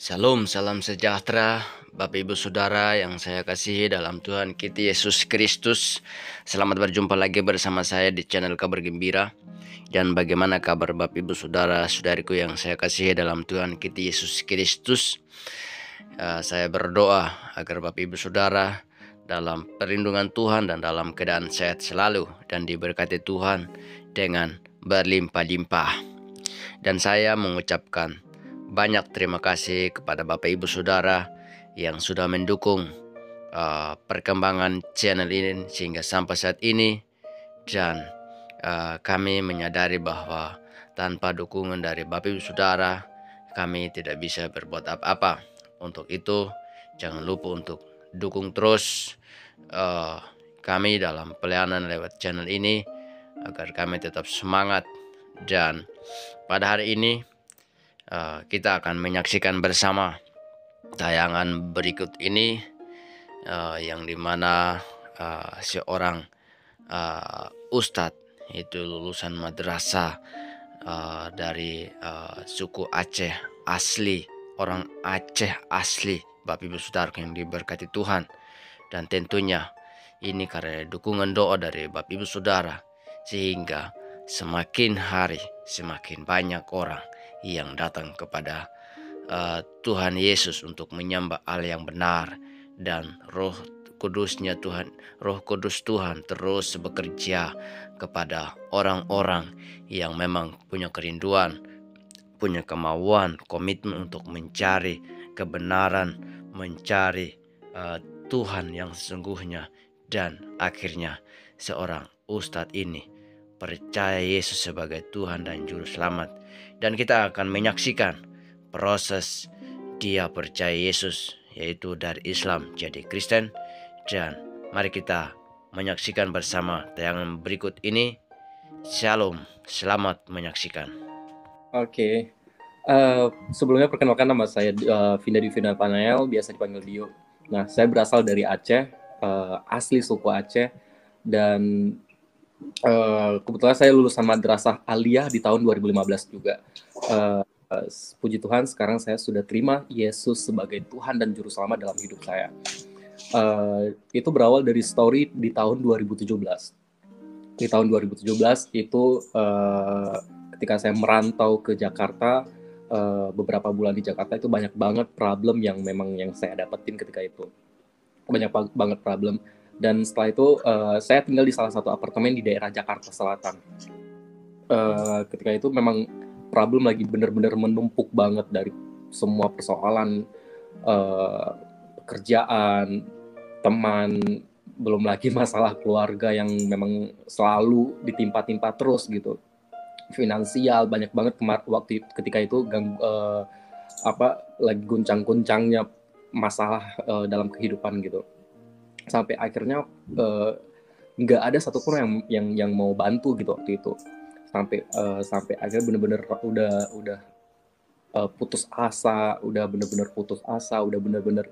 Salam, salam sejahtera, Bapak Ibu Saudara yang saya kasihi dalam Tuhan kita Yesus Kristus. Selamat berjumpa lagi bersama saya di channel Kabar Gembira. Dan bagaimana kabar Bapak Ibu Saudara, saudariku yang saya kasihi dalam Tuhan kita Yesus Kristus. Saya berdoa agar Bapak Ibu Saudara dalam perlindungan Tuhan dan dalam keadaan sehat selalu dan diberkati Tuhan dengan berlimpah-limpah. Dan saya mengucapkan banyak terima kasih kepada Bapak Ibu Saudara yang sudah mendukung perkembangan channel ini sehingga sampai saat ini. Dan kami menyadari bahwa tanpa dukungan dari Bapak Ibu Saudara kami tidak bisa berbuat apa-apa. Untuk itu jangan lupa untuk dukung terus kami dalam pelayanan lewat channel ini agar kami tetap semangat. Dan pada hari ini kita akan menyaksikan bersama tayangan berikut ini yang dimana seorang ustadz itu lulusan madrasah dari suku Aceh asli, orang Aceh asli, Bapak Ibu Saudara yang diberkati Tuhan. Dan tentunya ini karena dukungan doa dari Bapak Ibu Saudara sehingga semakin hari semakin banyak orang yang datang kepada Tuhan Yesus untuk menyembah Allah yang benar, dan Roh Kudusnya Tuhan, Roh Kudus Tuhan terus bekerja kepada orang-orang yang memang punya kerinduan, punya kemauan, komitmen untuk mencari kebenaran, mencari Tuhan yang sesungguhnya. Dan akhirnya seorang ustadz ini percaya Yesus sebagai Tuhan dan Juru Selamat. Dan kita akan menyaksikan proses dia percaya Yesus, yaitu dari Islam jadi Kristen. Dan mari kita menyaksikan bersama tayangan berikut ini. Shalom, selamat menyaksikan. Oke. Sebelumnya perkenalkan, nama saya Vinda Divina Panael, biasa dipanggil Dio. Nah, saya berasal dari Aceh, asli suku Aceh, dan kebetulan saya lulusan madrasah aliyah di tahun 2015 juga. Puji Tuhan, sekarang saya sudah terima Yesus sebagai Tuhan dan Juru Selamat dalam hidup saya. Itu berawal dari story di tahun 2017. Di tahun 2017 itu ketika saya merantau ke Jakarta, beberapa bulan di Jakarta itu banyak banget problem yang saya dapetin ketika itu. Banyak banget problem. Dan setelah itu saya tinggal di salah satu apartemen di daerah Jakarta Selatan. Ketika itu memang problem lagi benar-benar menumpuk banget dari semua persoalan, pekerjaan, teman, belum lagi masalah keluarga yang memang selalu ditimpa-timpa terus gitu. Finansial banyak banget waktu ketika itu lagi guncang-guncangnya masalah dalam kehidupan gitu. Sampai akhirnya nggak ada satupun yang mau bantu gitu waktu itu. Sampai akhirnya bener-bener udah putus asa, udah bener-bener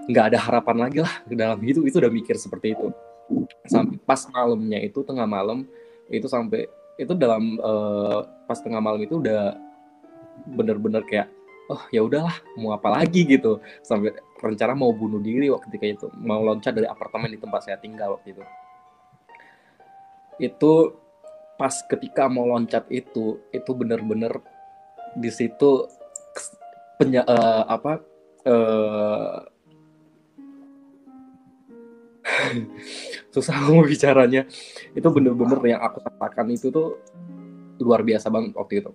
nggak ada harapan lagi lah dalam hidup. Itu udah mikir seperti itu. Sampai pas malamnya itu, tengah malam itu, sampai itu dalam pas tengah malam itu udah bener-bener kayak, oh ya udahlah, mau apa lagi gitu. Sampai rencana mau bunuh diri waktu itu, mau loncat dari apartemen di tempat saya tinggal waktu itu. Itu pas ketika mau loncat itu bener-bener di situ susah mau bicaranya. Itu bener-bener yang aku katakan itu tuh luar biasa banget waktu itu.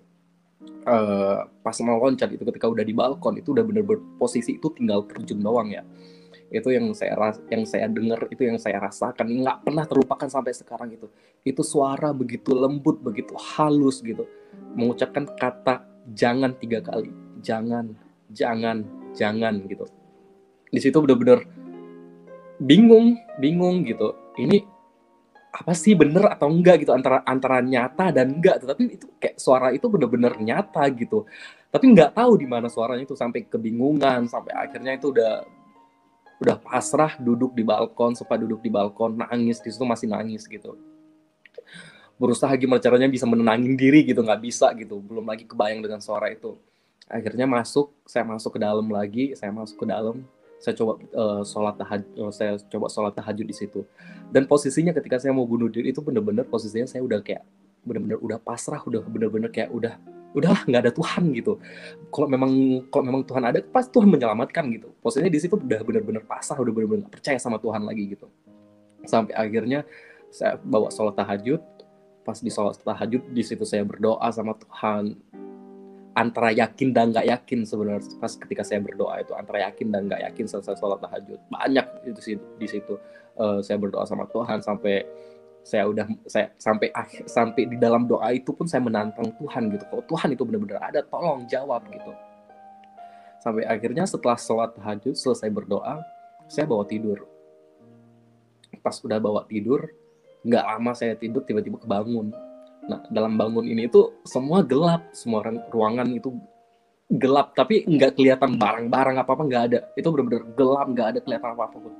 Pas mau loncat itu, ketika udah di balkon itu udah bener-bener posisi itu tinggal terjun doang ya. Itu yang saya dengar, itu yang saya rasakan, nggak pernah terlupakan sampai sekarang. Itu suara begitu lembut, begitu halus gitu, mengucapkan kata jangan 3 kali, jangan gitu. Di situ bener-bener bingung gitu, ini apa sih, bener atau enggak gitu, antara nyata dan enggak. Tapi itu kayak suara itu bener-bener nyata gitu, tapi nggak tahu di mana suaranya itu. Sampai kebingungan, sampai akhirnya itu udah pasrah, duduk di balkon, nangis di situ, masih nangis gitu. Berusaha gimana caranya bisa menenangin diri gitu, nggak bisa gitu, belum lagi kebayang dengan suara itu. Akhirnya saya masuk ke dalam lagi, saya coba sholat tahajud di situ. Dan posisinya ketika saya mau bunuh diri itu bener-bener posisinya saya udah kayak bener-bener udah pasrah, udah bener-bener kayak udahlah nggak ada Tuhan gitu. Kalau memang Tuhan ada, pasti Tuhan menyelamatkan gitu. Posisinya di situ udah bener-bener pasrah, udah bener-bener percaya sama Tuhan lagi gitu. Sampai akhirnya saya bawa sholat tahajud. Pas di sholat tahajud di situ saya berdoa sama Tuhan, antara yakin dan nggak yakin sebenarnya. Pas ketika saya berdoa itu antara yakin dan nggak yakin selesai sholat tahajud, banyak itu sih di situ. Saya berdoa sama Tuhan sampai sampai di dalam doa itu pun saya menantang Tuhan gitu. Kalau Tuhan itu benar-benar ada, tolong jawab gitu. Sampai akhirnya setelah sholat tahajud selesai berdoa, saya bawa tidur. Pas udah bawa tidur, nggak lama saya tidur tiba-tiba kebangun. Nah, dalam bangun ini itu semua gelap, semua ruangan itu gelap, tapi nggak kelihatan barang-barang apa-apa, nggak ada. Itu benar-benar gelap, nggak ada kelihatan apa-apa pun.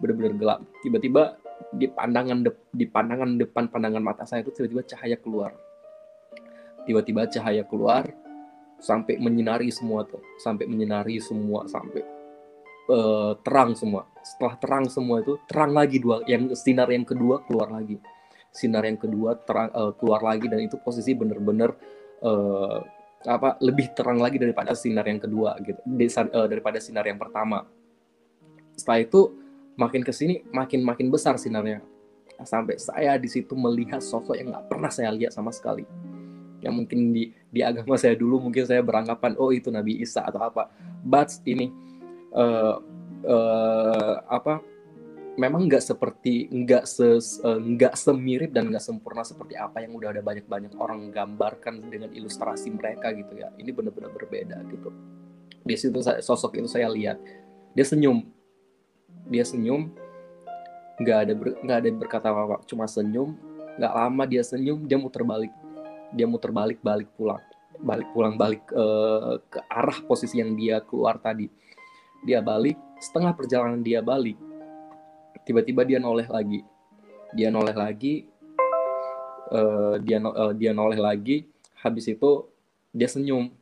Benar-benar gelap. Tiba-tiba di pandangan depan pandangan mata saya itu tiba-tiba cahaya keluar. Tiba-tiba cahaya keluar sampai menyinari semua tuh, sampai terang semua. Setelah terang semua itu terang lagi sinar yang kedua keluar lagi. Sinar yang kedua keluar lagi, dan itu posisi benar-benar lebih terang lagi daripada sinar yang kedua gitu, daripada sinar yang pertama. Setelah itu makin kesini makin besar sinarnya, sampai saya di situ melihat sosok yang nggak pernah saya lihat sama sekali. Yang mungkin di agama saya dulu mungkin saya beranggapan oh itu Nabi Isa atau apa, but ini memang nggak semirip dan nggak sempurna seperti apa yang udah ada banyak orang gambarkan dengan ilustrasi mereka gitu ya. Ini benar-benar berbeda gitu. Di situ sosok itu saya lihat, dia senyum, nggak ada berkata apa-apa, cuma senyum. Nggak lama dia senyum, dia muter balik balik ke arah posisi yang dia keluar tadi. Dia balik, setengah perjalanan dia balik, tiba-tiba dia noleh lagi. Dia noleh lagi. Habis itu dia senyum.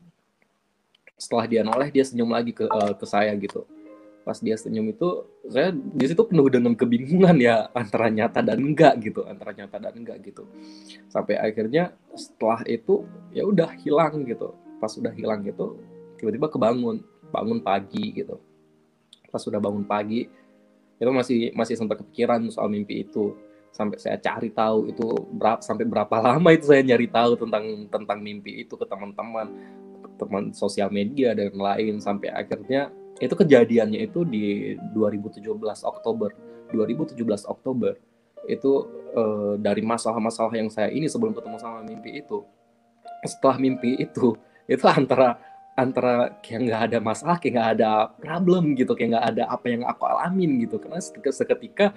Setelah dia noleh, dia senyum lagi ke saya gitu. Pas dia senyum itu, saya di situ penuh dengan kebingungan ya, antara nyata dan enggak gitu. Sampai akhirnya setelah itu ya udah hilang gitu. Pas udah hilang gitu, tiba-tiba bangun pagi gitu. Pas sudah bangun pagi, itu masih sempat kepikiran soal mimpi itu. Sampai saya cari tahu itu sampai berapa lama itu saya nyari tahu tentang mimpi itu ke teman sosial media dan lain. Sampai akhirnya itu kejadiannya itu di 2017 Oktober itu. Dari masalah-masalah yang saya ini sebelum ketemu sama mimpi itu. Setelah mimpi itu antara kayak nggak ada masalah, kayak nggak ada problem gitu, kayak nggak ada apa yang aku alamin gitu. Karena seketika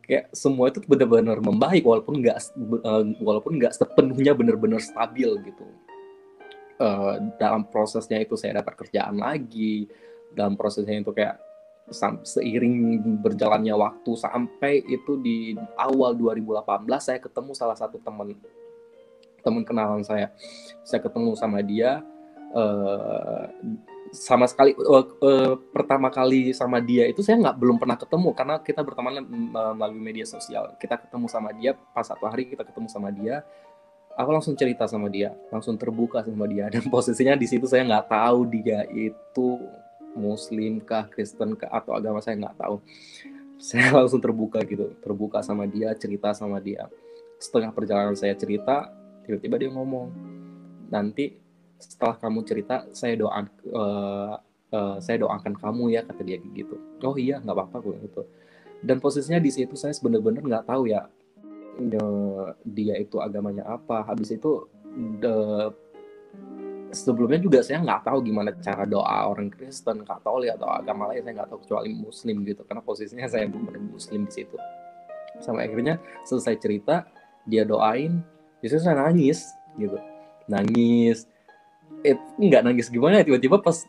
kayak semua itu benar-benar membaik, walaupun nggak sepenuhnya benar-benar stabil gitu. Dalam prosesnya itu saya dapat kerjaan lagi, dalam prosesnya itu kayak seiring berjalannya waktu sampai itu di awal 2018 saya ketemu salah satu teman kenalan saya ketemu sama dia. Sama sekali pertama kali sama dia itu saya belum pernah ketemu, karena kita berteman melalui media sosial. Kita ketemu sama dia pas satu hari, kita ketemu sama dia. Aku langsung cerita sama dia, langsung terbuka sama dia, dan posisinya di situ saya nggak tahu dia itu Muslim kah, Kristen kah, atau agama saya nggak tahu. Saya langsung terbuka sama dia, cerita sama dia. Setengah perjalanan saya cerita, tiba-tiba dia ngomong, nanti setelah kamu cerita saya doakan kamu ya, kata dia gitu. Oh iya, nggak apa-apa gitu. Dan posisinya di situ saya benar-benar nggak tahu ya dia itu agamanya apa. Habis itu sebelumnya juga saya nggak tahu gimana cara doa orang Kristen, Katolik atau agama lain, saya nggak tahu kecuali Muslim gitu, karena posisinya saya benar-benar Muslim di situ. Sampai akhirnya selesai cerita, dia doain, justru saya nangis gitu, nggak nangis gimana, tiba-tiba pas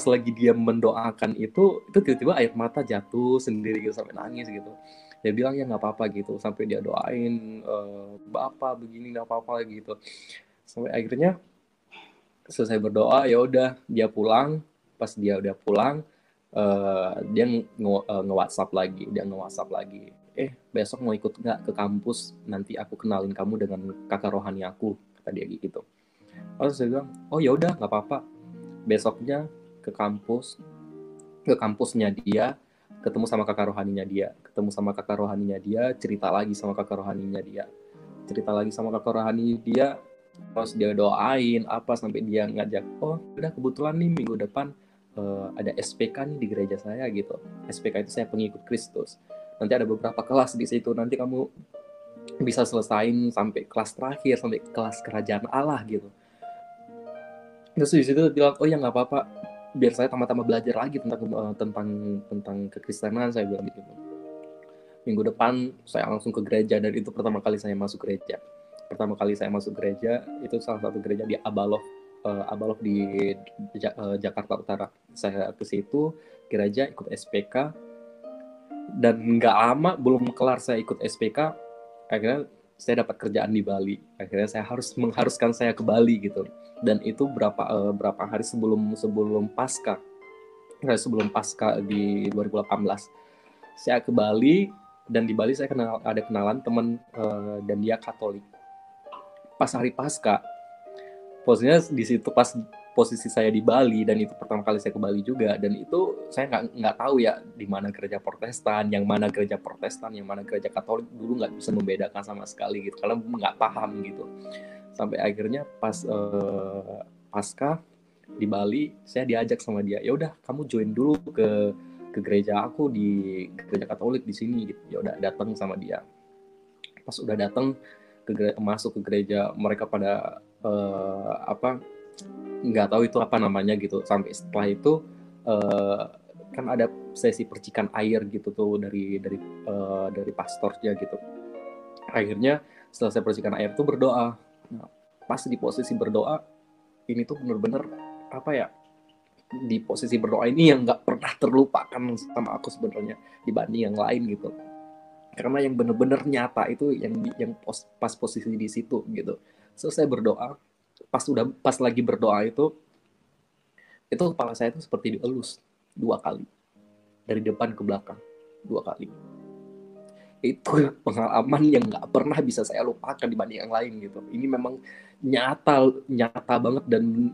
lagi dia mendoakan itu tiba-tiba air mata jatuh sendiri gitu, sampai nangis gitu. Dia bilang ya nggak apa-apa gitu, sampai dia doain Bapak begini nggak apa-apa gitu. Sampai akhirnya Selesai berdoa, ya udah dia pulang. Pas dia udah pulang, dia nge-WhatsApp lagi, besok mau ikut nggak ke kampus, nanti aku kenalin kamu dengan kakak rohani aku, kata dia gitu. Terus saya bilang, oh ya udah nggak apa-apa. Besoknya ke kampusnya dia, ketemu sama kakak rohaninya dia, cerita lagi sama kakak rohani dia, terus dia doain apa sampai dia ngajak, oh udah kebetulan nih minggu depan ada SPK nih di gereja saya gitu. SPK itu saya pengikut Kristus. Nanti ada beberapa kelas di situ. Nanti kamu bisa selesain sampai kelas terakhir, sampai kelas kerajaan Allah gitu. Terus di situ bilang, oh ya nggak apa-apa, biar saya tambah-tambah belajar lagi tentang kekristenan, saya bilang gitu. Minggu depan saya langsung ke gereja, dan itu pertama kali saya masuk gereja. Itu salah satu gereja di Abalov di Jakarta Utara. Saya ke situ gereja, ikut SPK, dan nggak lama belum kelar saya ikut SPK, akhirnya saya dapat kerjaan di Bali. Akhirnya saya mengharuskan saya ke Bali gitu. Dan itu berapa hari sebelum Paskah di 2018. Saya ke Bali, dan di Bali saya ada kenalan teman, dan dia Katolik. Pas hari Paskah, posisinya di situ pas posisi saya di Bali, dan itu pertama kali saya ke Bali juga, dan itu saya nggak tahu ya di mana gereja Protestan, yang mana gereja Katolik, dulu nggak bisa membedakan sama sekali gitu, karena nggak paham gitu. Sampai akhirnya pas Paskah di Bali, saya diajak sama dia, ya udah kamu join dulu ke gereja aku di gereja Katolik di sini gitu. Ya udah datang sama dia. Pas udah datang masuk ke gereja, mereka pada nggak tahu itu apa namanya gitu. Sampai setelah itu kan ada sesi percikan air gitu tuh dari pastornya gitu. Akhirnya setelah saya percikan air tuh berdoa. Nah, pas di posisi berdoa ini tuh bener-bener di posisi berdoa ini yang nggak pernah terlupakan sama aku sebenarnya dibanding yang lain gitu, karena yang bener-bener nyata itu yang pas posisi di situ gitu. Selesai berdoa, pas lagi berdoa itu kepala saya itu seperti dielus 2 kali dari depan ke belakang, 2 kali. Itu pengalaman yang nggak pernah bisa saya lupakan dibanding yang lain gitu. Ini memang nyata banget, dan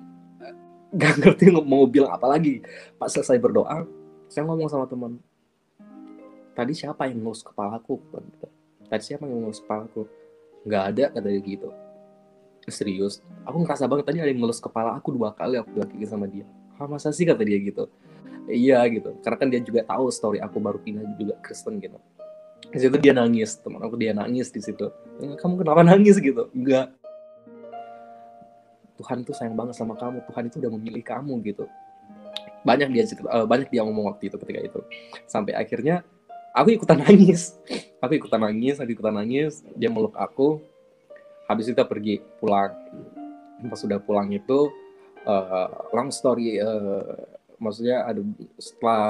gak ngerti mau bilang apa lagi. Pas selesai berdoa, saya ngomong sama teman, tadi siapa yang ngelus kepalaku? Nggak ada, kata dia gitu. Serius, aku ngerasa banget tadi ada yang ngelus kepala aku 2 kali, aku bilang gitu sama dia. Masa sih, kata dia gitu. Iya gitu, karena kan dia juga tahu story aku baru pindah juga Kristen gitu. Di situ dia nangis, teman aku dia nangis di situ. Kamu kenapa nangis gitu? Enggak, Tuhan itu sayang banget sama kamu, Tuhan itu udah memilih kamu gitu. Banyak dia ngomong waktu itu, ketika itu. Sampai akhirnya aku ikutan nangis. Dia meluk aku. Habis itu kita pergi pulang. Pas sudah pulang itu long story, maksudnya setelah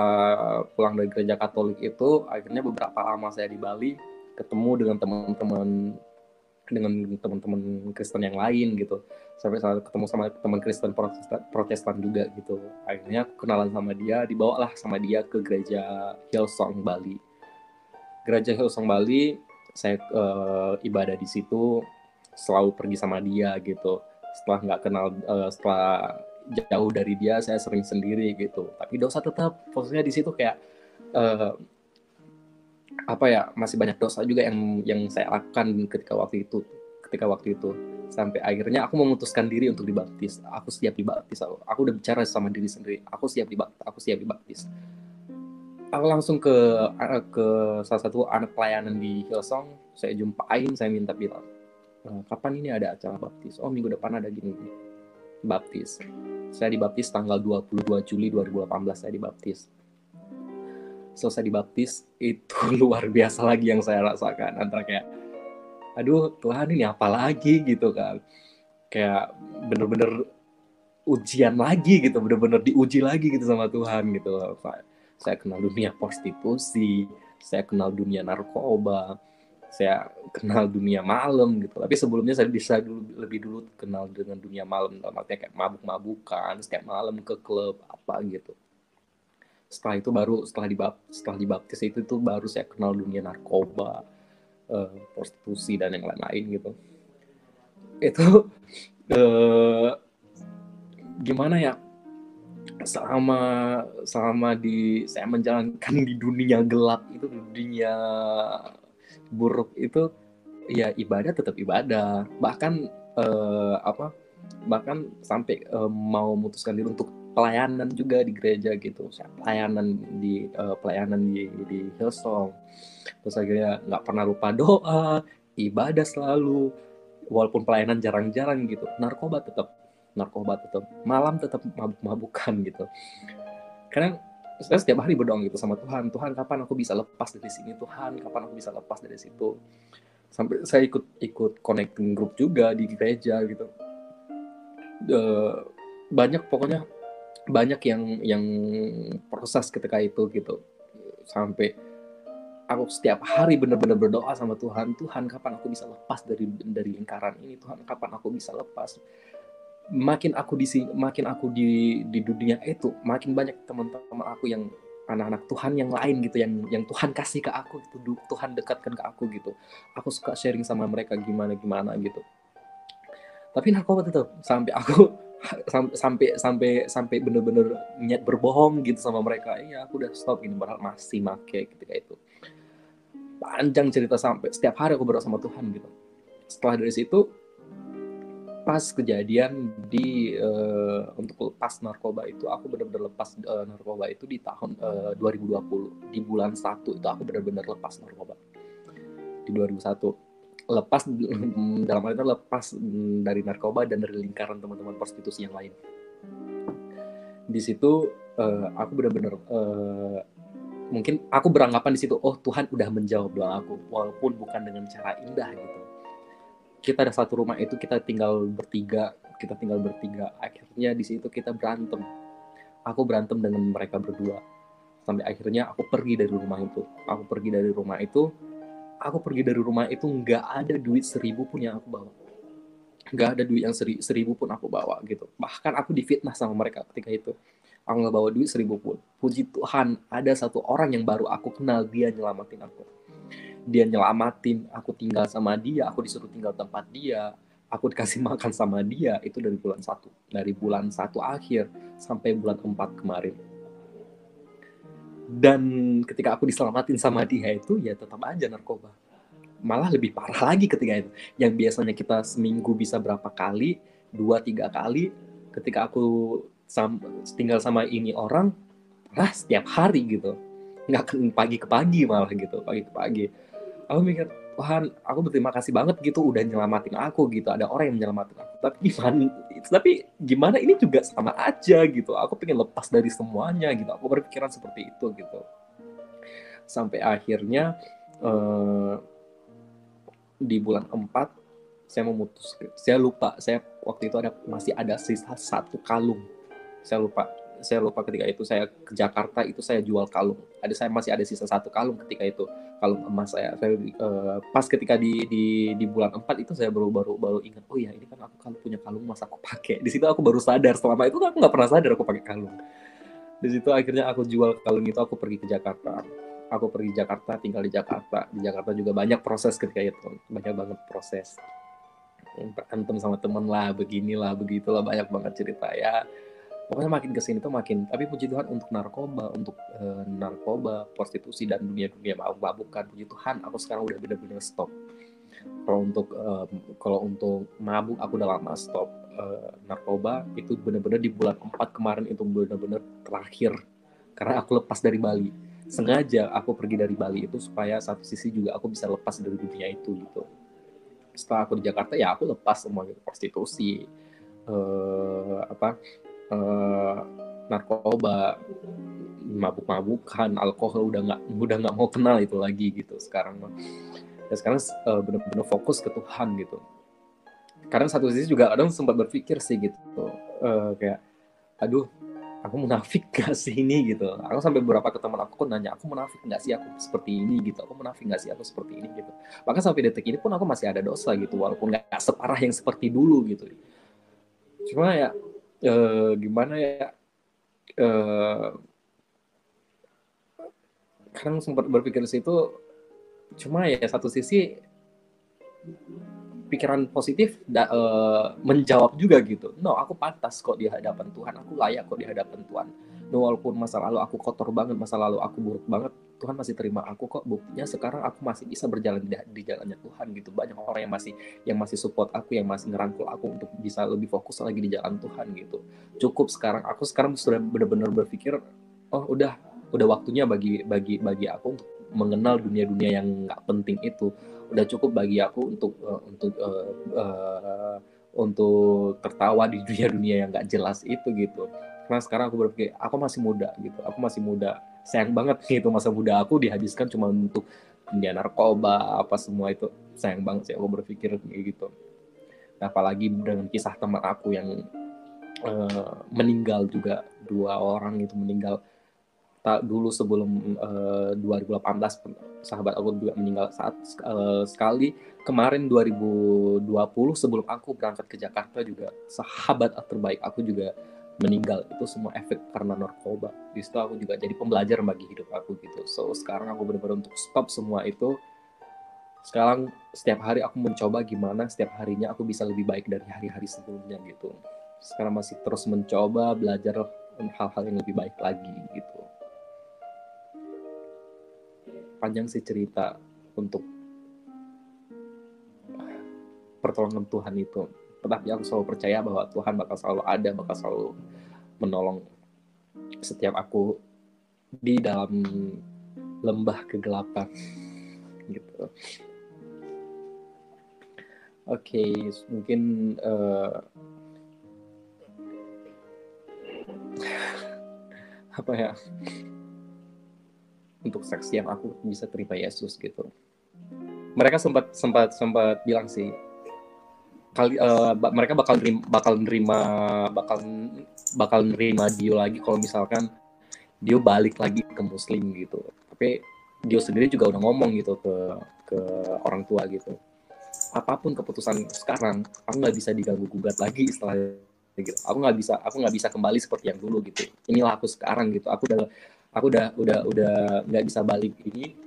pulang dari gereja Katolik itu, akhirnya beberapa lama saya di Bali, ketemu dengan teman-teman Kristen yang lain gitu, sampai ketemu sama teman Kristen Protestan juga gitu. Akhirnya aku kenalan sama dia, dibawalah sama dia ke gereja Hillsong Bali. Saya ibadah di situ, selalu pergi sama dia gitu. Setelah jauh dari dia, saya sering sendiri gitu. Tapi dosa tetap, maksudnya di situ kayak masih banyak dosa juga yang saya lakukan ketika waktu itu. Sampai akhirnya aku memutuskan diri untuk dibaptis. Aku siap dibaptis. Aku udah bicara sama diri sendiri, aku siap dibaptis. Aku langsung ke salah satu anak pelayanan di Hillsong, saya jumpain, saya minta bilang, kapan ini ada acara baptis? Oh, minggu depan ada gini, baptis. Saya dibaptis tanggal 22 Juli 2018, saya dibaptis. Selesai dibaptis, itu luar biasa lagi yang saya rasakan. Antara kayak, aduh Tuhan, ini apa lagi gitu kan. Kayak bener-bener ujian lagi gitu, bener-bener diuji lagi gitu sama Tuhan gitu. Saya kenal dunia prostitusi, saya kenal dunia narkoba, saya kenal dunia malam gitu. Tapi sebelumnya saya bisa lebih dulu kenal dengan dunia malam, dalam artinya kayak mabuk-mabukan setiap malam ke klub apa gitu. Setelah itu baru setelah dibaptis itu tuh baru saya kenal dunia narkoba, prostitusi dan yang lain-lain gitu. Itu gimana ya, selama saya menjalankan di dunia gelap itu, di dunia buruk itu, ya ibadah tetap ibadah, bahkan bahkan sampai mau memutuskan diri untuk pelayanan juga di gereja gitu. Saya pelayanan di Hillsong, terus akhirnya nggak pernah lupa doa, ibadah selalu, walaupun pelayanan jarang-jarang gitu. Narkoba tetap, malam tetap mabuk-mabukan gitu. Karena saya setiap hari berdoa gitu sama Tuhan, kapan aku bisa lepas dari sini, Tuhan kapan aku bisa lepas dari situ. Sampai saya ikut connecting group juga di gereja gitu. Pokoknya banyak yang proses ketika itu gitu. Sampai aku setiap hari benar-benar berdoa sama Tuhan kapan aku bisa lepas dari lingkaran ini, Tuhan kapan aku bisa lepas. Makin aku di dunia itu, makin banyak teman-teman aku yang anak-anak Tuhan yang lain gitu, yang Tuhan kasih ke aku gitu, Tuhan dekatkan ke aku gitu. Aku suka sharing sama mereka gimana gitu. Tapi narkoba tetap, sampai aku sampai bener-bener niat berbohong gitu sama mereka. Iya, aku udah stop ini, padahal masih make ketika itu. Panjang cerita, sampai setiap hari aku berdoa sama Tuhan gitu. Setelah dari situ, pas kejadian untuk lepas narkoba itu, aku benar-benar lepas narkoba itu di tahun 2020, di bulan 1 itu aku benar-benar lepas narkoba di 2001. Lepas dalam hal itu lepas dari narkoba dan dari lingkaran teman-teman prostitusi yang lain. Di situ aku benar-benar mungkin aku beranggapan di situ, oh Tuhan udah menjawab doa aku, walaupun bukan dengan cara indah gitu. Kita ada satu rumah itu, kita tinggal bertiga. Akhirnya di situ kita berantem. Aku berantem dengan mereka berdua. Sampai akhirnya aku pergi dari rumah itu. Nggak ada duit 1.000 pun yang aku bawa. Nggak ada duit yang 1.000 pun aku bawa gitu. Bahkan aku difitnah sama mereka ketika itu. Aku nggak bawa duit 1.000 pun. Puji Tuhan, ada satu orang yang baru aku kenal, dia nyelamatin aku tinggal sama dia, aku disuruh tinggal tempat dia, aku dikasih makan sama dia, itu dari bulan 1 akhir sampai bulan 4 kemarin. Dan ketika aku diselamatin sama dia itu, ya tetap aja narkoba. Malah lebih parah lagi ketika itu. Yang biasanya kita seminggu bisa berapa kali, 2-3 kali, ketika aku tinggal sama ini orang, setiap hari gitu. Nggak pagi ke pagi malah gitu, pagi ke pagi. Aku mikir, Tuhan, aku berterima kasih banget gitu udah nyelamatin aku gitu, ada orang yang menyelamatin aku. Tapi gimana ini juga sama aja gitu. Aku pengen lepas dari semuanya gitu. Aku berpikiran seperti itu gitu. Sampai akhirnya di bulan 4 saya lupa, saya waktu itu masih ada sisa 1 kalung. Saya lupa ketika itu saya ke Jakarta itu saya jual kalung. Masih ada sisa 1 kalung ketika itu, kalung emas saya pas ketika di bulan 4 itu saya baru ingat, oh ya ini kan aku kalau punya kalung emas aku pakai. Di situ aku baru sadar, selama itu aku nggak pernah sadar aku pakai kalung. Di situ akhirnya aku jual kalung itu, aku pergi ke Jakarta. Tinggal di Jakarta. Di Jakarta juga banyak proses ketika itu, banyak banget proses. Berantem sama temen lah, beginilah, begitulah, banyak banget cerita ya. Pokoknya makin kesini tuh makin, tapi puji Tuhan untuk narkoba, prostitusi dan dunia mabuk-mabukan, puji Tuhan aku sekarang udah benar-benar stop. Kalau untuk mabuk aku udah lama stop. Narkoba itu benar-benar di bulan 4 kemarin itu benar-benar terakhir, karena aku lepas dari Bali. Sengaja aku pergi dari Bali itu supaya satu sisi juga aku bisa lepas dari dunia itu gitu. Setelah aku di Jakarta ya aku lepas semua gitu, prostitusi, narkoba, mabuk-mabukan, alkohol udah nggak mau kenal itu lagi gitu sekarang. Ya sekarang benar-benar fokus ke Tuhan gitu. Karena satu sisi juga kadang sempat berpikir sih gitu, kayak aduh aku munafik gak sih ini gitu. Aku sampai beberapa ke teman aku nanya, aku munafik gak sih aku seperti ini gitu, aku munafik gak sih aku seperti ini gitu. Bahkan sampai detik ini pun aku masih ada dosa gitu, walaupun gak separah yang seperti dulu gitu. Cuma ya gimana ya, kadang sempat berpikir di situ. Cuma ya satu sisi pikiran positif menjawab juga gitu. No, aku pantas kok di hadapan Tuhan, aku layak kok di hadapan Tuhan. No, walaupun masa lalu aku kotor banget, masa lalu aku buruk banget, Tuhan masih terima aku kok. Buktinya sekarang aku masih bisa berjalan di jalannya Tuhan gitu. Banyak orang yang masih support aku, yang masih ngerangkul aku untuk bisa lebih fokus lagi di jalan Tuhan gitu. Cukup sekarang, aku sekarang sudah benar-benar berpikir, oh udah waktunya bagi aku untuk mengenal dunia-dunia yang nggak penting itu. Udah cukup bagi aku untuk tertawa di dunia-dunia yang nggak jelas itu gitu. Karena sekarang aku berpikir aku masih muda gitu, aku masih muda, sayang banget gitu masa muda aku dihabiskan cuma untuk dunia narkoba apa semua itu, sayang banget sih aku berpikir kayak gitu. Nah, apalagi dengan kisah teman aku yang meninggal juga, 2 orang itu meninggal dulu sebelum 2018 sahabat aku juga meninggal sekali. Kemarin 2020 sebelum aku berangkat ke Jakarta juga sahabat terbaik aku juga meninggal. Itu semua efek karena narkoba. Di situ aku juga jadi pembelajaran bagi hidup aku gitu. So sekarang aku benar-benar untuk stop semua itu. Sekarang setiap hari aku mencoba gimana setiap harinya aku bisa lebih baik dari hari-hari sebelumnya gitu. Sekarang masih terus mencoba belajar hal-hal yang lebih baik lagi gitu. Panjang sih cerita untuk pertolongan Tuhan itu. Tetapi aku selalu percaya bahwa Tuhan bakal selalu ada, bakal selalu menolong setiap aku di dalam lembah kegelapan gitu. Oke, mungkin apa ya, untuk saksi yang aku bisa terima Yesus gitu. Mereka sempat bilang sih, mereka bakal nerima Dio lagi kalau misalkan Dio balik lagi ke Muslim gitu. Tapi Dio sendiri juga udah ngomong gitu ke orang tua gitu. Apapun keputusan sekarang, aku nggak bisa diganggu gugat lagi istilahnya gitu. Aku nggak bisa kembali seperti yang dulu gitu. Inilah aku sekarang gitu. Aku udah nggak bisa balik ini.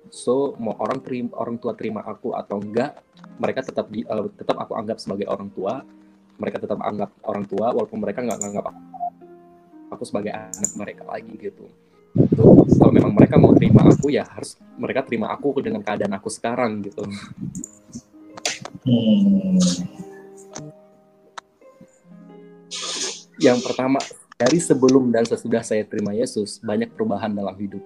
So mau orang tua terima aku atau enggak, mereka tetap aku anggap sebagai orang tua. Mereka tetap anggap orang tua walaupun mereka nggak anggap aku sebagai anak mereka lagi gitu. Kalau memang mereka mau terima aku, ya harus mereka terima aku dengan keadaan aku sekarang gitu. Yang pertama, dari sebelum dan sesudah saya terima Yesus, banyak perubahan dalam hidup.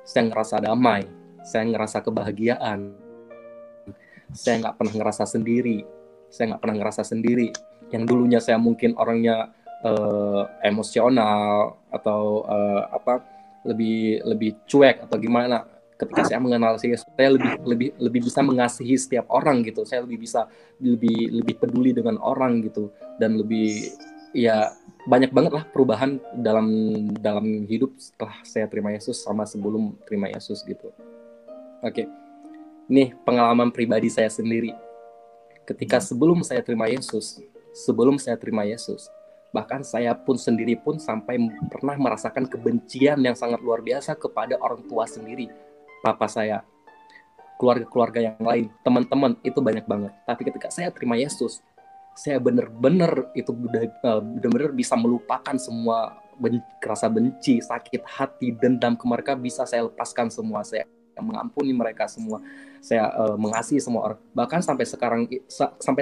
Saya ngerasa damai, saya ngerasa kebahagiaan, saya nggak pernah ngerasa sendiri. Yang dulunya saya mungkin orangnya emosional atau lebih cuek atau gimana, ketika saya mengenal Yesus, saya lebih bisa mengasihi setiap orang gitu. Saya lebih peduli dengan orang gitu, dan lebih, ya banyak banget lah perubahan dalam hidup setelah saya terima Yesus sama sebelum terima Yesus gitu. Oke. Nih pengalaman pribadi saya sendiri. Ketika sebelum saya terima Yesus, bahkan saya pun sendiri pun sampai pernah merasakan kebencian yang sangat luar biasa kepada orang tua sendiri, papa saya, keluarga yang lain, teman-teman, itu banyak banget. Tapi ketika saya terima Yesus, saya benar-benar bisa melupakan semua rasa benci, sakit hati, dendam ke mereka, bisa saya lepaskan semua. Saya mengampuni mereka semua, saya mengasihi semua orang. Bahkan sampai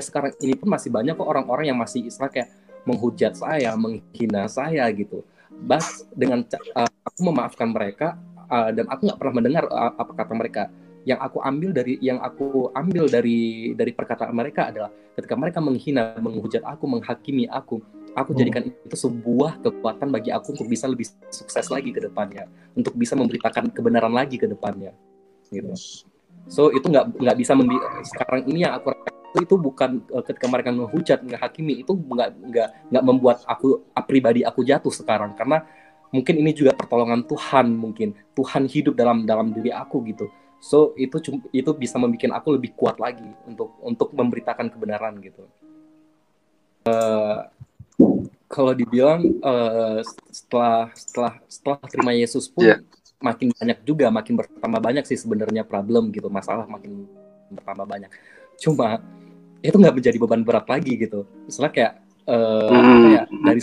sekarang ini pun masih banyak kok orang-orang yang masih kayak menghujat saya, menghina saya gitu. Dengan aku memaafkan mereka, dan aku nggak pernah mendengar apa kata mereka. Yang aku ambil dari perkataan mereka adalah ketika mereka menghina, menghujat aku, menghakimi aku jadikan itu sebuah kekuatan bagi aku untuk bisa lebih sukses lagi ke depannya, untuk bisa memberitakan kebenaran lagi ke depannya gitu. So itu nggak bisa sekarang ini yang aku itu bukan ketika mereka ngehujat, ngehakimi, itu nggak membuat aku pribadi aku jatuh sekarang, karena mungkin ini juga pertolongan Tuhan, mungkin Tuhan hidup dalam dalam diri aku gitu. So itu bisa membuat aku lebih kuat lagi untuk memberitakan kebenaran gitu. Kalau dibilang setelah terima Yesus pun makin banyak juga, makin bertambah banyak sih sebenarnya problem gitu, masalah makin bertambah banyak. Cuma itu nggak menjadi beban berat lagi gitu. Misalnya kayak apa ya, dari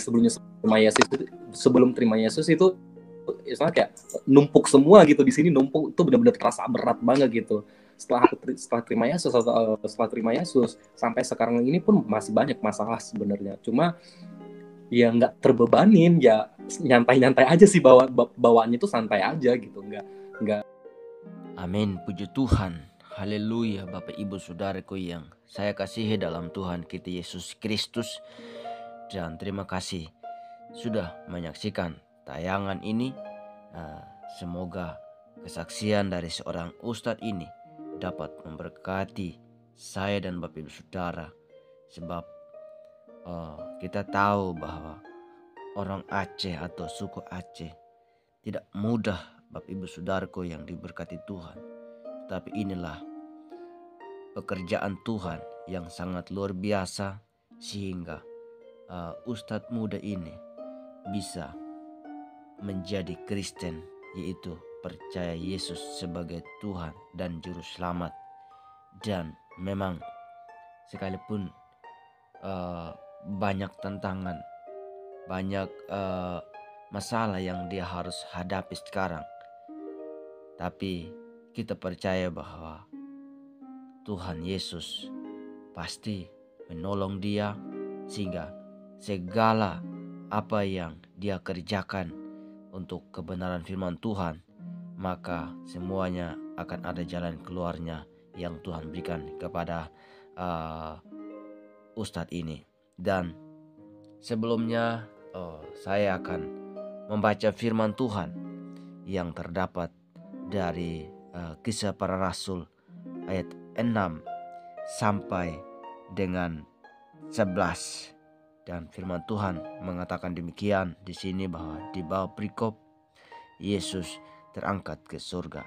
sebelum terima Yesus itu misalnya kayak numpuk semua gitu di sini, numpuk itu benar-benar terasa berat banget gitu. Setelah terima Yesus atau setelah terima Yesus sampai sekarang ini pun masih banyak masalah sebenarnya. Cuma ya nggak terbebanin, ya nyantai-nyantai aja sih, bawaannya tuh santai aja gitu, nggak. Amin, puji Tuhan. Haleluya, Bapak Ibu Saudaraku yang saya kasihi dalam Tuhan kita Yesus Kristus. Dan terima kasih sudah menyaksikan tayangan ini. Semoga kesaksian dari seorang ustadz ini dapat memberkati saya dan Bapak Ibu Saudara. Sebab kita tahu bahwa orang Aceh atau suku Aceh tidak mudah, Bapak Ibu Saudaraku yang diberkati Tuhan. Tapi inilah pekerjaan Tuhan yang sangat luar biasa, sehingga ustadz muda ini bisa menjadi Kristen, yaitu percaya Yesus sebagai Tuhan dan Juru Selamat. Dan memang sekalipun banyak tantangan, banyak masalah yang dia harus hadapi sekarang, tapi kita percaya bahwa Tuhan Yesus pasti menolong dia, sehingga segala apa yang dia kerjakan untuk kebenaran firman Tuhan, maka semuanya akan ada jalan keluarnya yang Tuhan berikan kepada ustadz ini. Dan sebelumnya saya akan membaca firman Tuhan yang terdapat dari Kisah Para Rasul ayat 6 sampai dengan 11. Dan firman Tuhan mengatakan demikian di sini, bahwa di bawah perikop Yesus terangkat ke surga.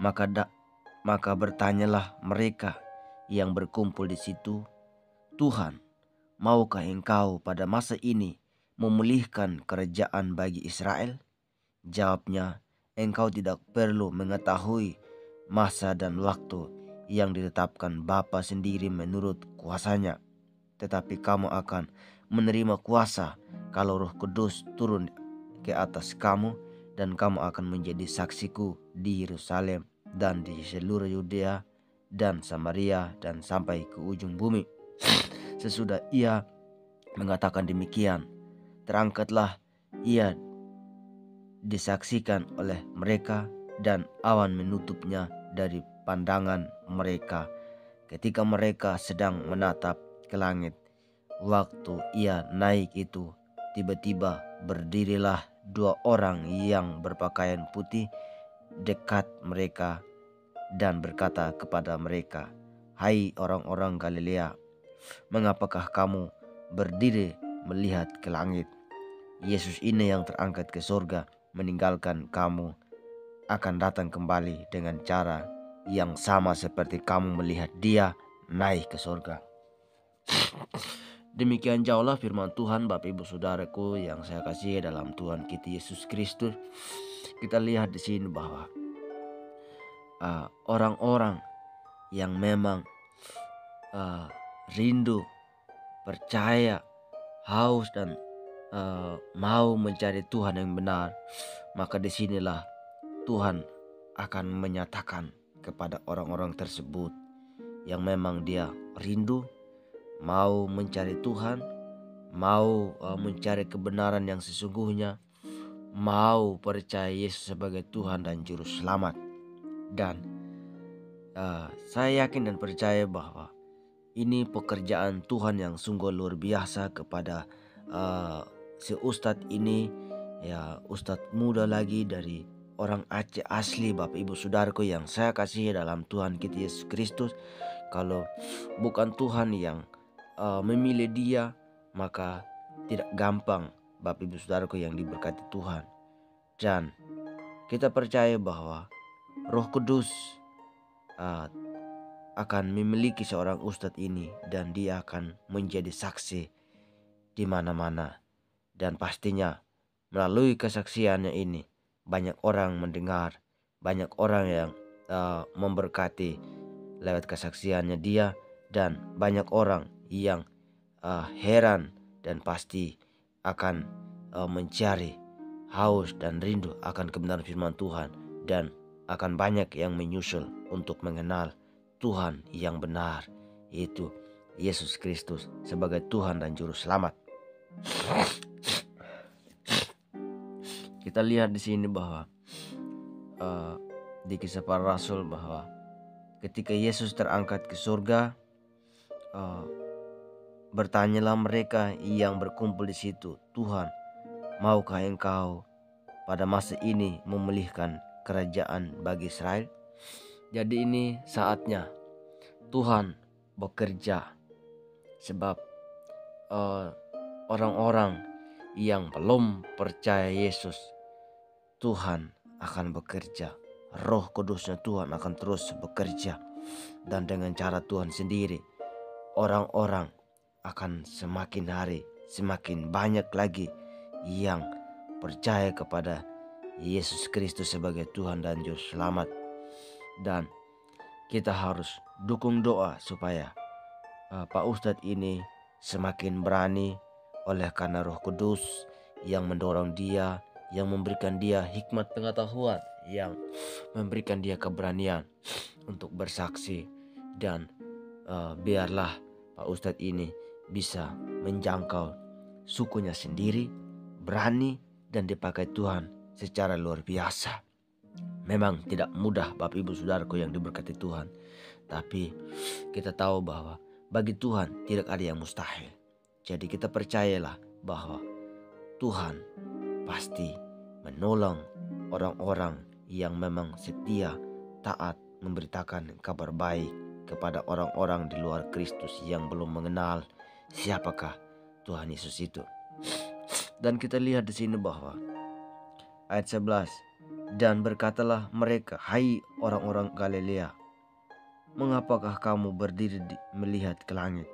Maka bertanyalah mereka yang berkumpul di situ, "Tuhan, maukah Engkau pada masa ini memulihkan kerajaan bagi Israel?" Jawabnya, "Engkau tidak perlu mengetahui masa dan waktu yang ditetapkan Bapa sendiri menurut kuasanya. Tetapi kamu akan menerima kuasa kalau Roh Kudus turun ke atas kamu, dan kamu akan menjadi saksiku di Yerusalem dan di seluruh Yudea dan Samaria dan sampai ke ujung bumi." Sesudah ia mengatakan demikian, terangkatlah ia disaksikan oleh mereka, dan awan menutupnya dari pandangan mereka ketika mereka sedang menatap ke langit. Waktu ia naik itu, tiba-tiba berdirilah 2 orang yang berpakaian putih dekat mereka dan berkata kepada mereka, "Hai orang-orang Galilea, mengapakah kamu berdiri melihat ke langit? Yesus ini yang terangkat ke surga meninggalkan kamu akan datang kembali dengan cara yang sama seperti kamu melihat dia naik ke surga." Demikian jauhlah firman Tuhan, Bapak Ibu Saudaraku yang saya kasihi dalam Tuhan kita Yesus Kristus. Kita lihat di sini bahwa orang-orang yang memang rindu, percaya, haus dan mau mencari Tuhan yang benar, maka disinilah Tuhan akan menyatakan kepada orang-orang tersebut yang memang dia rindu, mau mencari Tuhan, mau mencari kebenaran yang sesungguhnya, mau percaya Yesus sebagai Tuhan dan Juru Selamat. Dan saya yakin dan percaya bahwa ini pekerjaan Tuhan yang sungguh luar biasa kepada si ustadz ini, ya, ustadz muda lagi dari orang Aceh asli, Bapak Ibu Saudaraku yang saya kasihi dalam Tuhan kita Yesus Kristus. kalau bukan Tuhan yang memilih dia, maka tidak gampang Bapak Ibu Saudaraku yang diberkati Tuhan. Dan kita percaya bahwa Roh Kudus akan memiliki seorang ustadz ini, dan dia akan menjadi saksi di mana-mana. Dan pastinya melalui kesaksiannya ini banyak orang mendengar, banyak orang yang memberkati lewat kesaksiannya dia, dan banyak orang yang heran dan pasti akan mencari haus dan rindu akan kebenaran firman Tuhan, dan akan banyak yang menyusul untuk mengenal Tuhan yang benar, yaitu Yesus Kristus sebagai Tuhan dan Juru Selamat. Kita lihat di sini bahwa di Kisah Para Rasul bahwa ketika Yesus terangkat ke surga, bertanyalah mereka yang berkumpul di situ, "Tuhan, maukah Engkau pada masa ini memulihkan kerajaan bagi Israel?" Jadi ini saatnya Tuhan bekerja, sebab orang-orang yang belum percaya Yesus, Tuhan akan bekerja. Roh Kudusnya Tuhan akan terus bekerja, dan dengan cara Tuhan sendiri orang-orang akan semakin hari semakin banyak lagi yang percaya kepada Yesus Kristus sebagai Tuhan dan Juru Selamat. Dan kita harus dukung doa supaya Pak Ustadz ini semakin berani, oleh karena Roh Kudus yang mendorong dia, yang memberikan dia hikmat pengetahuan, yang memberikan dia keberanian untuk bersaksi. Dan biarlah Pak Ustadz ini bisa menjangkau sukunya sendiri, berani, dan dipakai Tuhan secara luar biasa. Memang tidak mudah Bapak Ibu Saudaraku yang diberkati Tuhan, tapi kita tahu bahwa bagi Tuhan tidak ada yang mustahil. Jadi kita percayalah bahwa Tuhan pasti menolong orang-orang yang memang setia, taat, memberitakan kabar baik kepada orang-orang di luar Kristus yang belum mengenal siapakah Tuhan Yesus itu. Dan kita lihat di sini bahwa ayat 11, "Dan berkatalah mereka, hai orang-orang Galilea, mengapakah kamu berdiri melihat ke langit?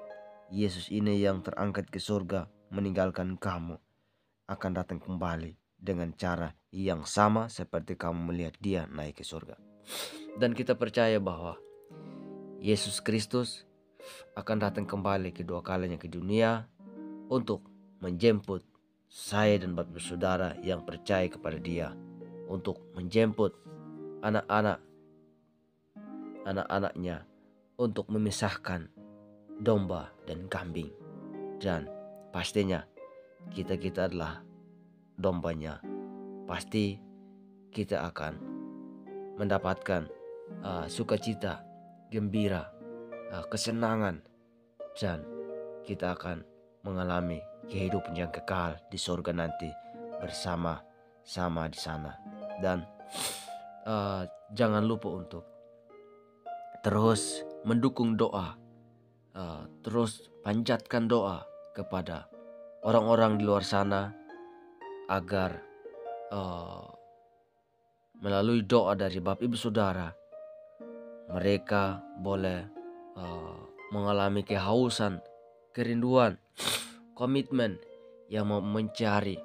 Yesus ini yang terangkat ke surga meninggalkan kamu akan datang kembali dengan cara yang sama seperti kamu melihat dia naik ke surga." Dan kita percaya bahwa Yesus Kristus akan datang kembali kedua kalinya ke dunia untuk menjemput saya dan Bapak Saudara yang percaya kepada dia, untuk menjemput anak-anaknya, untuk memisahkan domba dan kambing. Dan pastinya kita adalah dombanya. Pasti kita akan mendapatkan sukacita, gembira, kesenangan, dan kita akan mengalami kehidupan yang kekal di surga nanti bersama-sama di sana. Dan jangan lupa untuk terus mendukung doa, terus panjatkan doa kepada orang-orang di luar sana agar melalui doa dari Bapak Ibu Saudara mereka boleh mengalami kehausan, kerinduan, komitmen yang mau mencari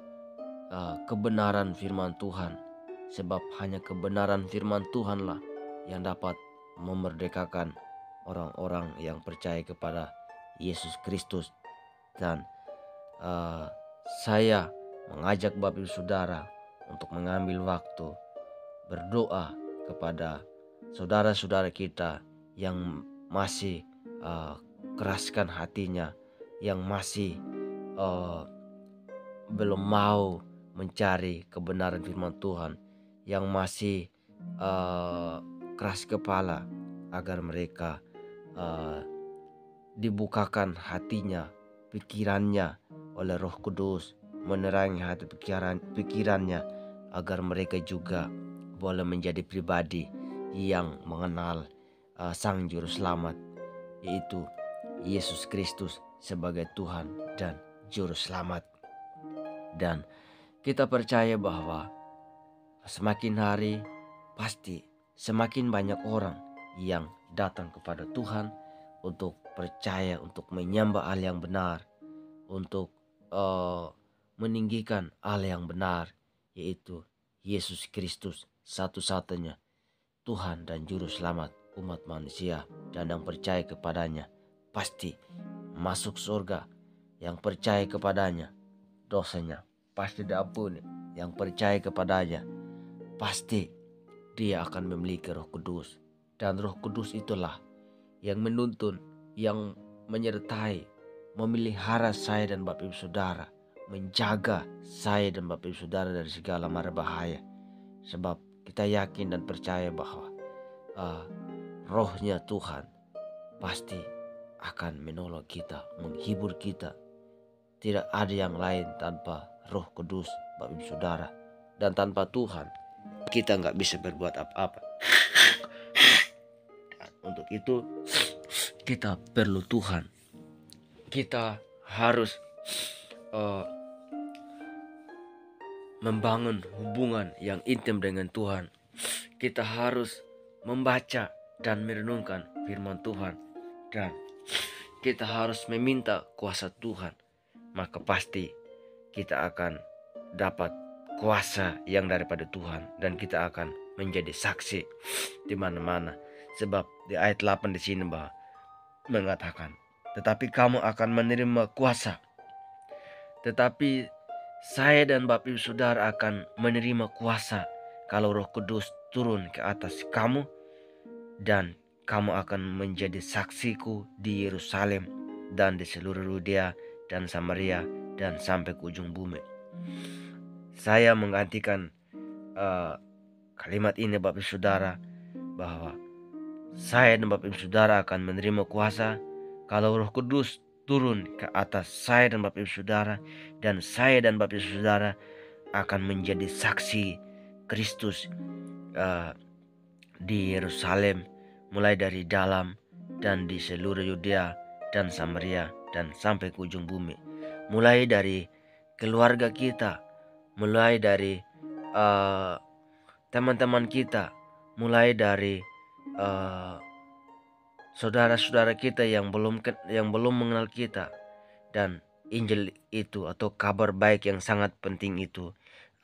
kebenaran firman Tuhan, sebab hanya kebenaran firman Tuhanlah yang dapat memerdekakan orang-orang yang percaya kepada Yesus Kristus. Dan saya mengajak Bapak Ibu Saudara untuk mengambil waktu berdoa kepada saudara-saudara kita yang masih keraskan hatinya, yang masih belum mau mencari kebenaran firman Tuhan, yang masih keras kepala, agar mereka dibukakan hatinya, pikirannya oleh Roh Kudus, menerangi hati pikirannya, agar mereka juga boleh menjadi pribadi yang mengenal Sang Juru Selamat, yaitu Yesus Kristus sebagai Tuhan dan Juru Selamat. Dan kita percaya bahwa semakin hari pasti semakin banyak orang yang datang kepada Tuhan untuk percaya, untuk menyembah Allah yang benar, untuk meninggikan Allah yang benar, yaitu Yesus Kristus satu-satunya Tuhan dan Juru Selamat umat manusia. Dan yang percaya kepadanya pasti masuk surga. Yang percaya kepadanya dosanya pasti diampuni. Yang percaya kepadanya pasti dia akan memiliki Roh Kudus. Dan Roh Kudus itulah yang menuntun, yang menyertai, memelihara saya dan Bapak Ibu Saudara, menjaga saya dan Bapak Ibu Saudara dari segala mara bahaya. Sebab kita yakin dan percaya bahwa Rohnya Tuhan pasti akan menolong kita, menghibur kita. Tidak ada yang lain tanpa Roh Kudus, Bapak Ibu Saudara. Dan tanpa Tuhan kita nggak bisa berbuat apa-apa. Dan untuk itu kita perlu Tuhan. Kita harus membangun hubungan yang intim dengan Tuhan. Kita harus membaca dan merenungkan firman Tuhan, dan kita harus meminta kuasa Tuhan. Maka pasti kita akan dapat kuasa yang daripada Tuhan, dan kita akan menjadi saksi di mana-mana. Sebab di ayat 8 di sini mengatakan, tetapi kamu akan menerima kuasa. Tetapi saya dan Bapak Ibu Saudara akan menerima kuasa kalau Roh Kudus turun ke atas kamu, dan kamu akan menjadi saksiku di Yerusalem dan di seluruh Yudea dan Samaria dan sampai ke ujung bumi. Saya menggantikan kalimat ini Bapak Ibu Saudara, bahwa saya dan Bapak Ibu Saudara akan menerima kuasa kalau Roh Kudus turun ke atas saya dan Bapak Ibu Saudara, dan saya dan Bapak Ibu Saudara akan menjadi saksi Kristus di Yerusalem, mulai dari dalam dan di seluruh Yudea dan Samaria dan sampai ke ujung bumi. Mulai dari keluarga kita, mulai dari teman-teman kita, mulai dari saudara-saudara kita yang belum mengenal kita. Dan Injil itu atau kabar baik yang sangat penting itu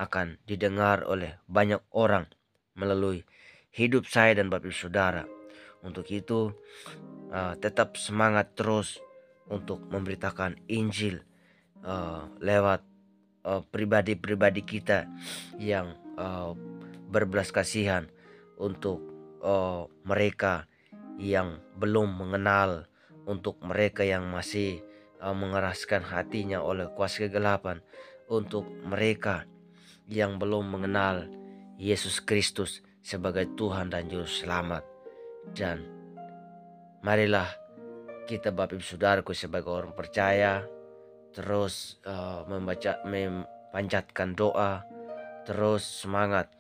akan didengar oleh banyak orang melalui hidup saya dan Bapak Ibu Saudara. Untuk itu tetap semangat terus untuk memberitakan Injil lewat pribadi-pribadi kita yang berbelas kasihan untuk mereka yang belum mengenal, untuk mereka yang masih mengeraskan hatinya oleh kuasa kegelapan, untuk mereka yang belum mengenal Yesus Kristus sebagai Tuhan dan Juru Selamat. Dan marilah kita Bapak Ibu Saudaraku sebagai orang percaya terus memanjatkan doa, terus semangat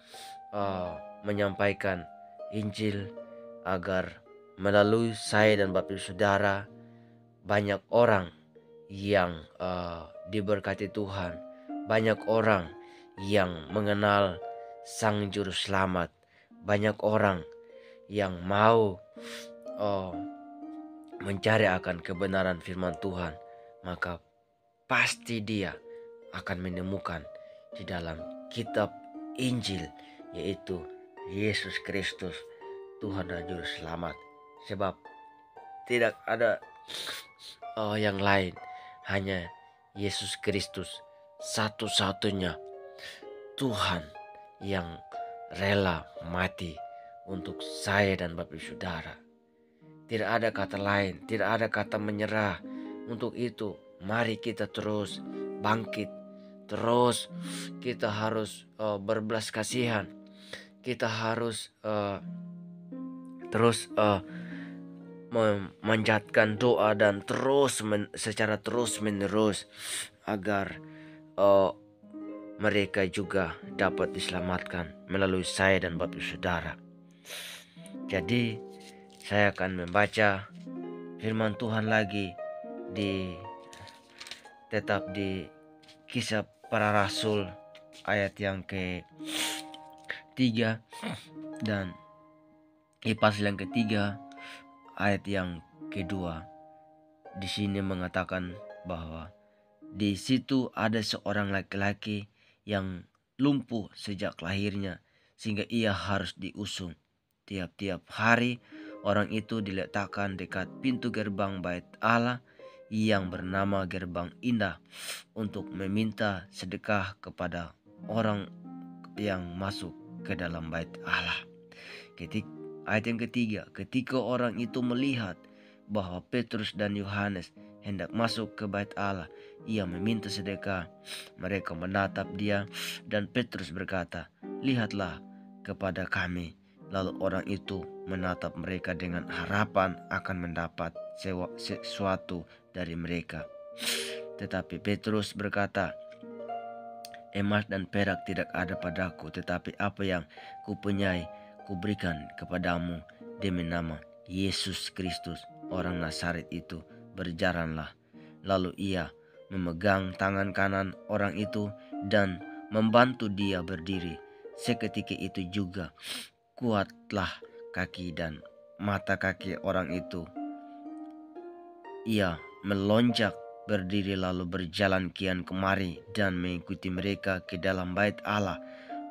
menyampaikan Injil, agar melalui saya dan Bapak Ibu Saudara banyak orang yang diberkati Tuhan, banyak orang yang mengenal Sang Juru Selamat, banyak orang yang mau mencari akan kebenaran firman Tuhan. Maka pasti dia akan menemukan di dalam kitab Injil, yaitu Yesus Kristus Tuhan dan Juru Selamat. Sebab tidak ada yang lain, hanya Yesus Kristus satu-satunya Tuhan yang rela mati untuk saya dan Bapak Ibu Saudara. Tidak ada kata lain, tidak ada kata menyerah. Untuk itu mari kita terus bangkit, terus kita harus berbelas kasihan, kita harus terus memanjatkan doa dan terus secara terus menerus agar mereka juga dapat diselamatkan melalui saya dan Bapak Ibu Saudara. Jadi saya akan membaca firman Tuhan lagi di tetap di Kisah Para Rasul ayat yang ke-3 dan pasal yang ketiga ayat yang kedua. Di sini mengatakan bahwa di situ ada seorang laki-laki yang lumpuh sejak lahirnya, sehingga ia harus diusung. Tiap-tiap hari orang itu diletakkan dekat pintu gerbang bait Allah yang bernama Gerbang Indah untuk meminta sedekah kepada orang yang masuk ke dalam bait Allah. Ayat yang ketiga, ketika orang itu melihat bahwa Petrus dan Yohanes hendak masuk ke bait Allah, ia meminta sedekah. Mereka menatap dia dan Petrus berkata, "Lihatlah kepada kami." Lalu orang itu menatap mereka dengan harapan akan mendapat sesuatu dari mereka. Tetapi Petrus berkata, "Emas dan perak tidak ada padaku, tetapi apa yang kupunyai kuberikan kepadamu. Demi nama Yesus Kristus, orang Nazaret itu, berjalanlah." Lalu ia memegang tangan kanan orang itu dan membantu dia berdiri. Seketika itu juga kuatlah kaki dan mata kaki orang itu. Ia melonjak berdiri lalu berjalan kian kemari dan mengikuti mereka ke dalam bait Allah,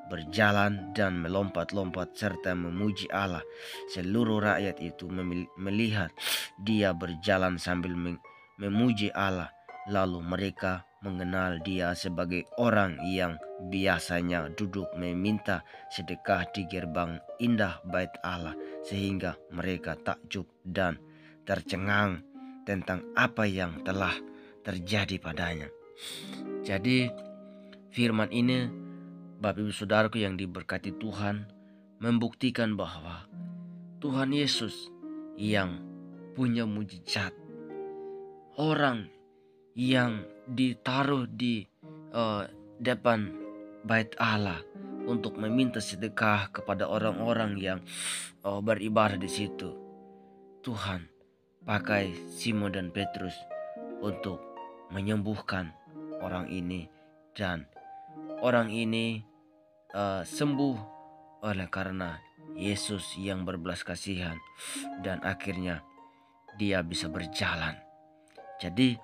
berjalan dan melompat-lompat serta memuji Allah. Seluruh rakyat itu melihat dia berjalan sambil memuji Allah. Lalu mereka mengenal dia sebagai orang yang biasanya duduk meminta sedekah di gerbang indah bait Allah, sehingga mereka takjub dan tercengang tentang apa yang telah terjadi padanya. Jadi firman ini, Bapak Ibu Saudaraku yang diberkati Tuhan, membuktikan bahwa Tuhan Yesus yang punya mujizat, orang yang ditaruh di depan bait Allah untuk meminta sedekah kepada orang-orang yang beribadah di situ. Tuhan pakai Simon dan Petrus untuk menyembuhkan orang ini, dan orang ini sembuh oleh karena Yesus yang berbelas kasihan, dan akhirnya dia bisa berjalan. Jadi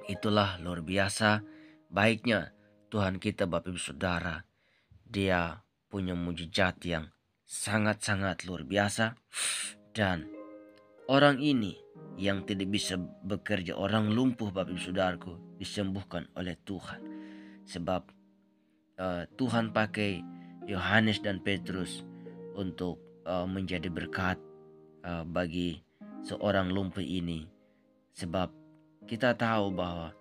itulah luar biasa baiknya Tuhan kita, Bapak Ibu Saudara. Dia punya mujizat yang sangat-sangat luar biasa, dan orang ini yang tidak bisa bekerja, orang lumpuh, Bapak Ibu Saudaraku, disembuhkan oleh Tuhan. Sebab Tuhan pakai Yohanes dan Petrus untuk menjadi berkat bagi seorang lumpuh ini. Sebab kita tahu bahwa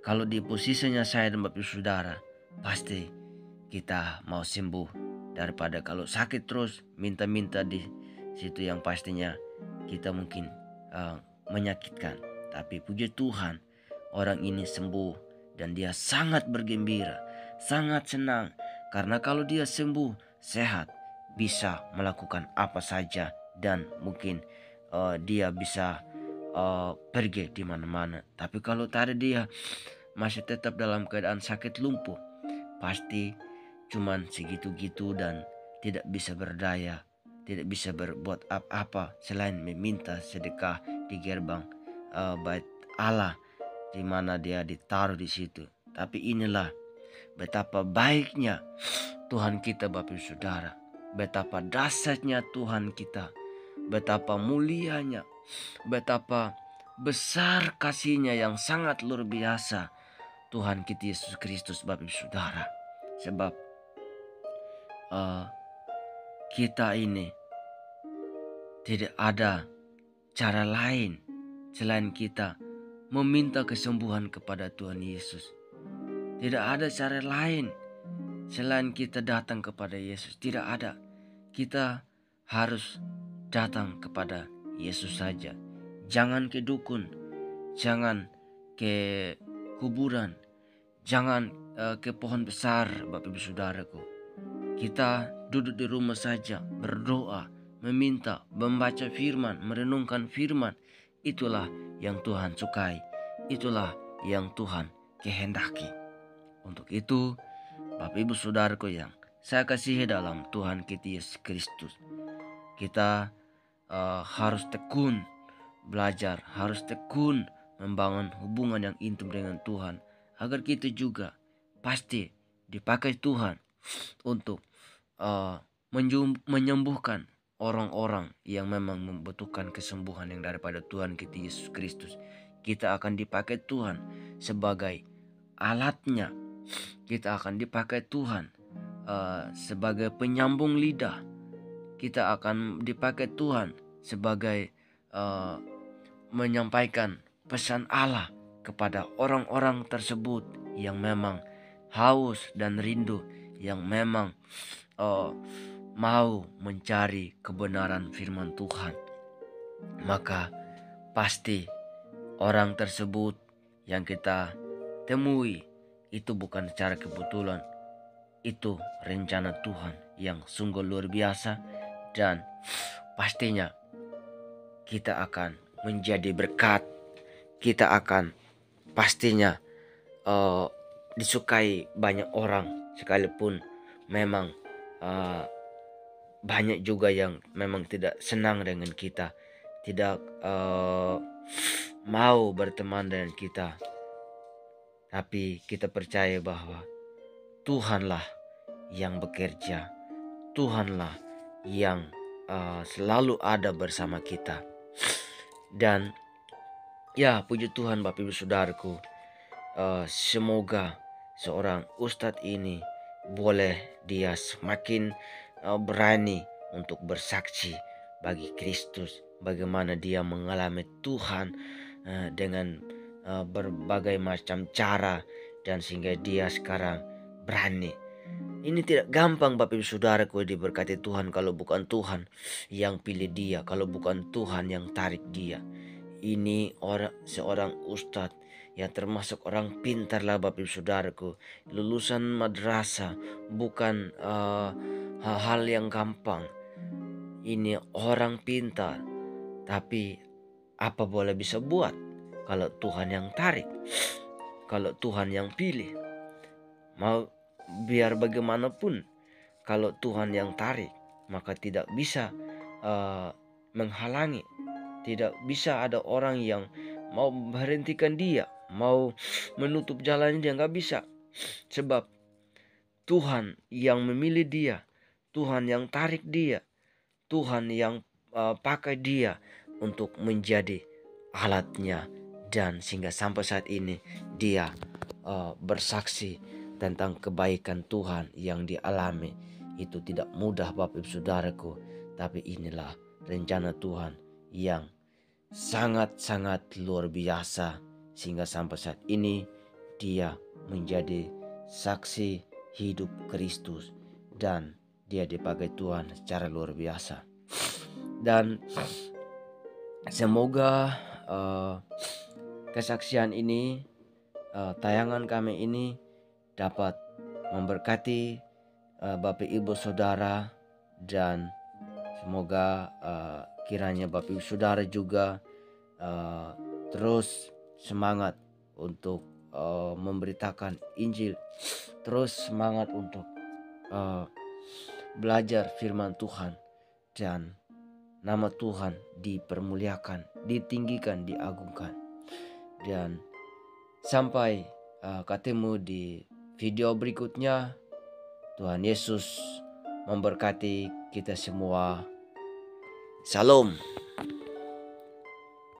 kalau di posisinya saya dan Bapak Saudara, pasti kita mau sembuh daripada kalau sakit terus minta-minta di situ yang pastinya kita mungkin menyakitkan. Tapi puji Tuhan, orang ini sembuh dan dia sangat bergembira, sangat senang, karena kalau dia sembuh, sehat, bisa melakukan apa saja, dan mungkin dia bisa pergi di mana-mana. Tapi kalau tadi dia masih tetap dalam keadaan sakit lumpuh, pasti cuman segitu-gitu dan tidak bisa berdaya, tidak bisa berbuat apa-apa selain meminta sedekah di gerbang bait Allah di mana dia ditaruh di situ. Tapi inilah betapa baiknya Tuhan kita, Bapak Saudara, betapa dahsyatnya Tuhan kita, betapa mulianya, betapa besar kasihnya yang sangat luar biasa Tuhan kita Yesus Kristus, Bapak Saudara. Sebab kita ini tidak ada cara lain selain kita meminta kesembuhan kepada Tuhan Yesus. Tidak ada cara lain selain kita datang kepada Yesus. Tidak ada. Kita harus datang kepada Yesus saja. Jangan ke dukun, jangan ke kuburan, jangan ke pohon besar, Bapak Ibu Saudaraku. Kita duduk di rumah saja, berdoa, meminta, membaca firman, merenungkan firman. itulah yang Tuhan sukai, itulah yang Tuhan kehendaki. Untuk itu, Bapak Ibu Saudaraku yang saya kasihi dalam Tuhan kita Yesus Kristus, kita harus tekun belajar, harus tekun membangun hubungan yang intim dengan Tuhan, agar kita juga pasti dipakai Tuhan untuk menyembuhkan orang-orang yang memang membutuhkan kesembuhan yang daripada Tuhan kita Yesus Kristus. Kita akan dipakai Tuhan sebagai alatnya. Kita akan dipakai Tuhan sebagai penyambung lidah. Kita akan dipakai Tuhan sebagai menyampaikan pesan Allah kepada orang-orang tersebut yang memang haus dan rindu, yang memang mau mencari kebenaran firman Tuhan. Maka pasti orang tersebut yang kita temui itu bukan secara kebetulan, itu rencana Tuhan yang sungguh luar biasa, dan pastinya kita akan menjadi berkat. Kita akan pastinya disukai banyak orang, sekalipun memang banyak juga yang memang tidak senang dengan kita, tidak mau berteman dengan kita. Tapi kita percaya bahwa Tuhanlah yang bekerja, Tuhanlah yang selalu ada bersama kita. Dan ya, puji Tuhan Bapak Ibu Saudaraku, semoga seorang ustadz ini boleh dia semakin berani untuk bersaksi bagi Kristus, bagaimana dia mengalami Tuhan dengan berbagai macam cara, dan sehingga dia sekarang berani. Ini tidak gampang Bapak Ibu Saudaraku diberkati Tuhan kalau bukan Tuhan yang pilih dia, kalau bukan Tuhan yang tarik dia. Ini seorang ustadz yang termasuk orang pintar lah Bapak Ibu Saudaraku. Lulusan madrasah bukan hal yang gampang. Ini orang pintar, tapi apa boleh bisa buat kalau Tuhan yang tarik, kalau Tuhan yang pilih. Mau biar bagaimanapun, kalau Tuhan yang tarik, maka tidak bisa menghalangi. Tidak bisa ada orang yang mau berhentikan dia, mau menutup jalan dia, nggak bisa. Sebab Tuhan yang memilih dia, Tuhan yang tarik dia, Tuhan yang pakai dia untuk menjadi alatnya. Dan sehingga sampai saat ini dia bersaksi tentang kebaikan Tuhan yang dialami. Itu tidak mudah Bapak Ibu Saudaraku, tapi inilah rencana Tuhan yang sangat-sangat luar biasa, sehingga sampai saat ini dia menjadi saksi hidup Kristus dan dia dipakai Tuhan secara luar biasa. Dan semoga kesaksian ini, tayangan kami ini dapat memberkati Bapak Ibu Saudara, dan semoga kiranya Bapak Ibu Saudara juga terus semangat untuk memberitakan Injil, terus semangat untuk belajar firman Tuhan, dan nama Tuhan dipermuliakan, ditinggikan, diagungkan. Dan sampai ketemu di video berikutnya. Tuhan Yesus memberkati kita semua. Salam.